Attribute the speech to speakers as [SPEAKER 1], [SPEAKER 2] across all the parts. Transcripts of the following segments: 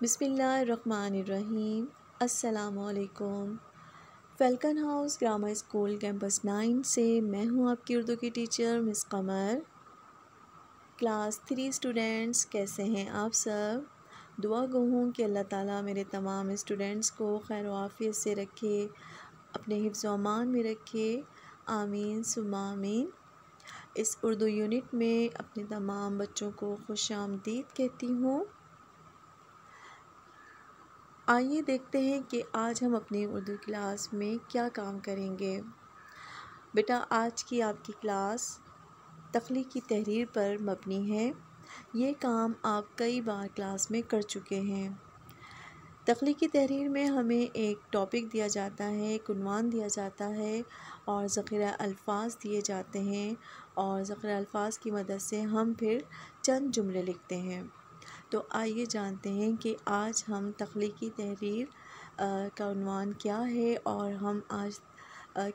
[SPEAKER 1] بسم اللہ الرحمن الرحیم۔ السلام علیکم۔ Falcon house grammar school campus 9 سے میں ہوں آپ کی اردو کی teacher miss Qamar. Class 3 students کیسے ہیں آپ سب؟ دعا گو ہوں کہ اللہ تعالیٰ میرے تمام اسٹوڈینٹس کو خیر و عافیت سے رکھے، اپنے حفظ و امان میں رکھے، آمین ثم آمین۔ اس اردو یونٹ میں اپنے تمام بچوں کو خوش آمدید کہتی ہوں۔ آئیے دیکھتے ہیں کہ آج ہم اپنی اردو کلاس میں کیا کام کریں گے۔ بیٹا آج کی آپ کی کلاس تخلیقی تحریر پر مبنی ہے۔ یہ کام آپ کئی بار کلاس میں کر چکے ہیں۔ تخلیقی تحریر میں ہمیں ایک ٹاپک دیا جاتا ہے، ایک عنوان دیا جاتا ہے اور ذخیرہ الفاظ دیے جاتے ہیں، اور ذخیرہ الفاظ کی مدد سے ہم پھر چند جملے لکھتے ہیں۔ تو آئیے جانتے ہیں کہ آج ہم تخلیقی تحریر کا عنوان کیا ہے اور ہم آج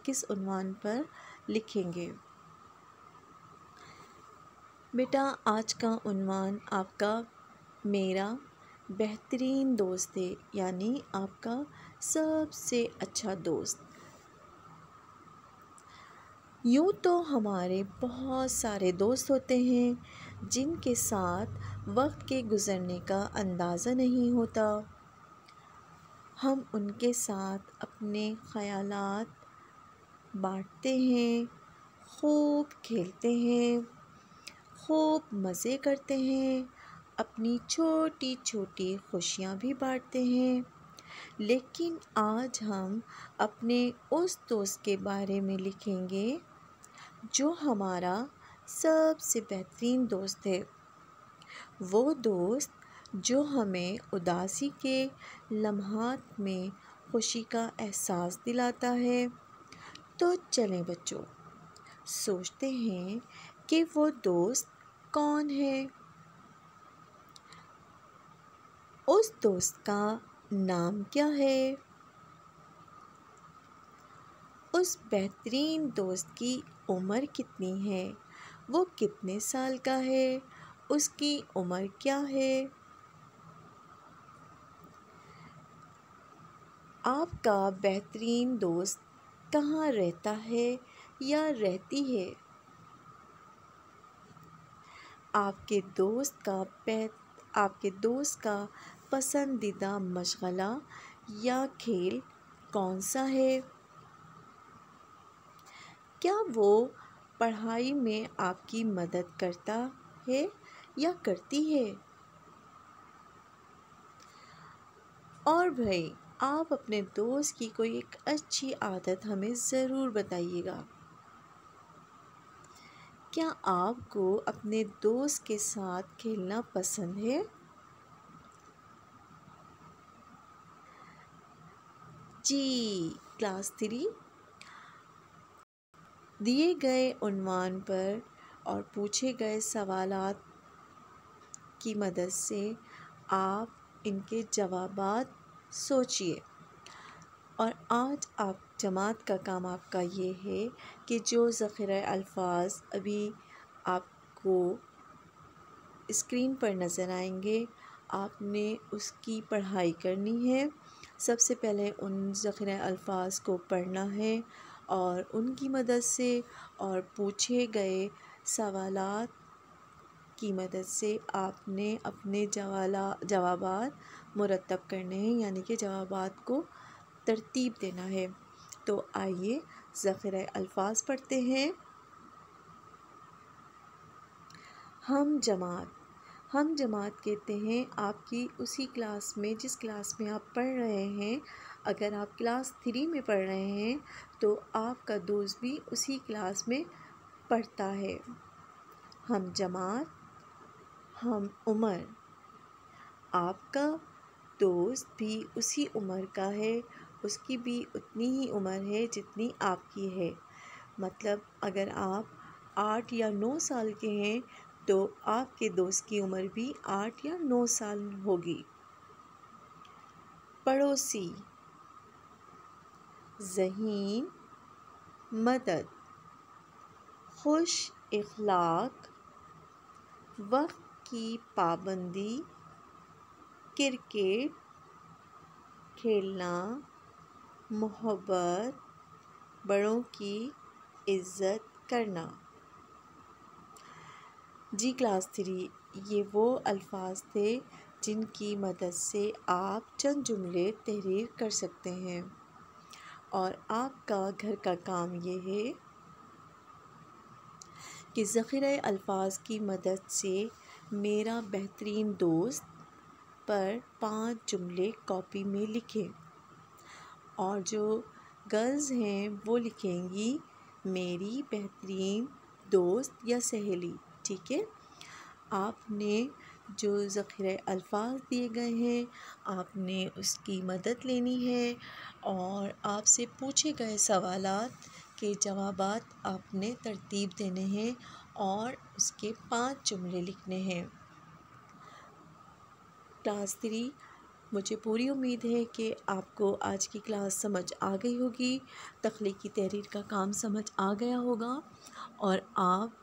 [SPEAKER 1] کس عنوان پر لکھیں گے۔ بیٹا آج کا عنوان آپ کا میرا بہترین دوست ہے، یعنی آپ کا سب سے اچھا دوست۔ یوں تو ہمارے بہت سارے دوست ہوتے ہیں جن کے ساتھ وقت کے گزرنے کا اندازہ نہیں ہوتا۔ ہم ان کے ساتھ اپنے خیالات بانٹتے ہیں، خوب کھیلتے ہیں، خوب مزے کرتے ہیں، اپنی چھوٹی چھوٹی خوشیاں بھی بانٹتے ہیں۔ لیکن آج ہم اپنے اس دوست کے بارے میں لکھیں گے جو ہمارا سب سے بہترین دوست ہے، وہ دوست جو ہمیں اداسی کے لمحات میں خوشی کا احساس دلاتا ہے۔ تو چلیں بچوں، سوچتے ہیں کہ وہ دوست کون ہے۔ اس دوست کا نام کیا ہے؟ اس بہترین دوست کی عمر کتنی ہے؟ وہ کتنے سال کا ہے؟ اس کی عمر کیا ہے؟ آپ کا بہترین دوست کہاں رہتا ہے یا رہتی ہے؟ آپ کے دوست کا پسندیدہ مشغلہ یا کھیل کون سا ہے؟ کیا وہ پڑھائی میں آپ کی مدد کرتا ہے یا کرتی ہے؟ اور بھائی آپ اپنے دوست کی کوئی ایک اچھی عادت ہمیں ضرور بتائیے گا۔ کیا آپ کو اپنے دوست کے ساتھ کھیلنا پسند ہے؟ جی کلاس 3 دیے گئے عنوان پر اور پوچھے گئے سوالات کی مدد سے آپ ان کے جوابات سوچئے، اور آج جماعت کا کام آپ کا یہ ہے کہ جو ذخیرہ الفاظ ابھی آپ کو اسکرین پر نظر آئیں گے آپ نے اس کی پڑھائی کرنی ہے۔ سب سے پہلے ان ذخیرہ الفاظ کو پڑھنا ہے اور ان کی مدد سے اور پوچھے گئے سوالات کی مدد سے آپ نے اپنے جوابات مرتب کرنے ہیں، یعنی کہ جوابات کو ترتیب دینا ہے۔ تو آئیے ذخیرہ الفاظ پڑھتے ہیں۔ ہم جماعت کہتے ہیں آپ کی اسی کلاس میں جس کلاس میں آپ پڑھ رہے ہیں۔ اگر آپ کلاس 3 میں پڑھ رہے ہیں تو آپ کا دوست بھی اسی کلاس میں پڑھتا ہے۔ ہم جماعت، ہم عمر، آپ کا دوست بھی اسی عمر کا ہے، اس کی بھی اتنی ہی عمر ہے جتنی آپ کی ہے۔ مطلب اگر آپ 8 یا 9 سال کے ہیں تو آپ کے دوست کی عمر بھی 8 یا 9 سال ہوگی۔ پڑوسی، ذہین، مدد، خوش اخلاق، وقت کی پابندی، کرکٹ کھیلنا، محبت، بڑوں کی عزت کرنا۔ جی کلاس 3، یہ وہ الفاظ تھے جن کی مدد سے آپ چند جملے تحریر کر سکتے ہیں، اور آپ کا گھر کا کام یہ ہے کہ ذخیرہ الفاظ کی مدد سے میرا بہترین دوست پر 5 جملے کاپی میں لکھیں، اور جو گرلز ہیں وہ لکھیں گی میری بہترین دوست یا سہیلی، ٹھیک ہے؟ آپ نے جو ذخیرہ الفاظ دیے گئے ہیں آپ نے اس کی مدد لینی ہے، اور آپ سے پوچھے گئے سوالات کے جوابات آپ نے ترتیب دینے ہیں اور اس کے 5 جملے لکھنے ہیں۔ کلاس 3، مجھے پوری امید ہے کہ آپ کو آج کی کلاس سمجھ آ گئی ہوگی، تخلیقی تحریر کا کام سمجھ آ گیا ہوگا، اور آپ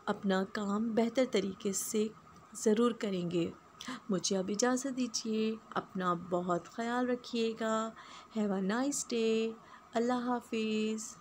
[SPEAKER 1] اپنا کام بہتر طریقے سے ضرور کریں گے۔ مجھے اب اجازت دیجیے، اپنا بہت خیال رکھیے گا۔ Have a nice day. اللہ حافظ۔